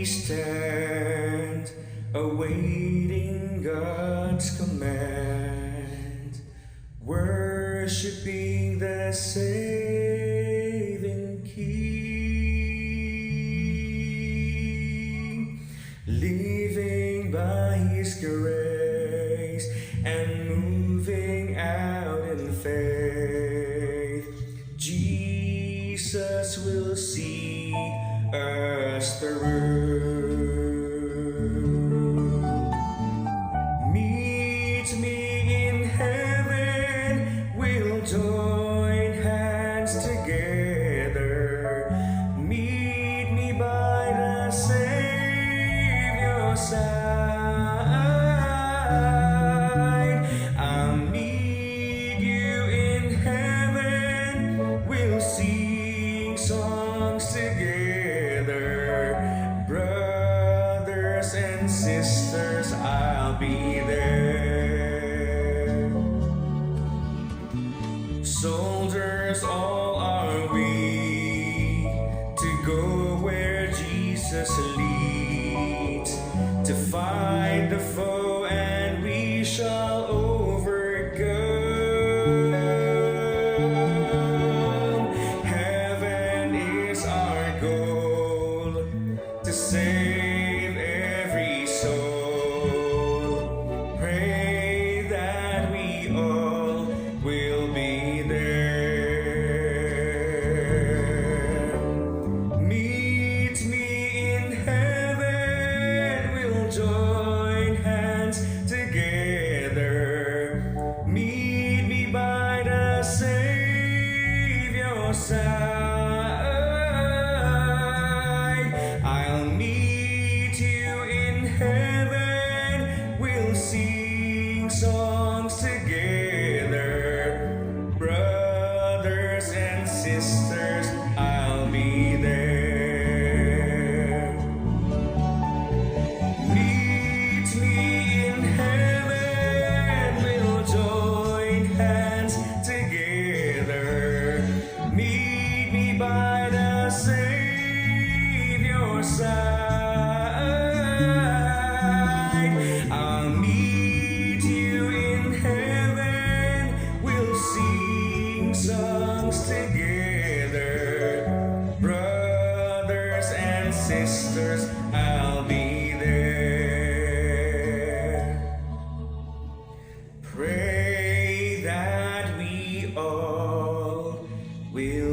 we stand, awaiting God's command, worshiping the saving King, living by His grace and moving out in faith. Jesus will see us through. Meet me in heaven, we'll join hands together. Meet me by the Savior's side. I'll meet you in heaven, we'll sing songs together. Brothers and sisters, I'll be there. Soldiers all are we to go where Jesus leads, to fight the foe and we shall overcome. Heaven is our goal, to save every soul. Pray that we all will be there. Meet me in heaven, we'll join hands together. Meet me by the Savior's side. I'll meet you in heaven, we'll sing songs together. Brothers and sisters, I'll be there. Meet me in heaven, we'll join hands together. Meet me by the Savior's side. I'll meet you in heaven, we'll sing songs together. Brothers and sisters, I'll be there. Pray that we all will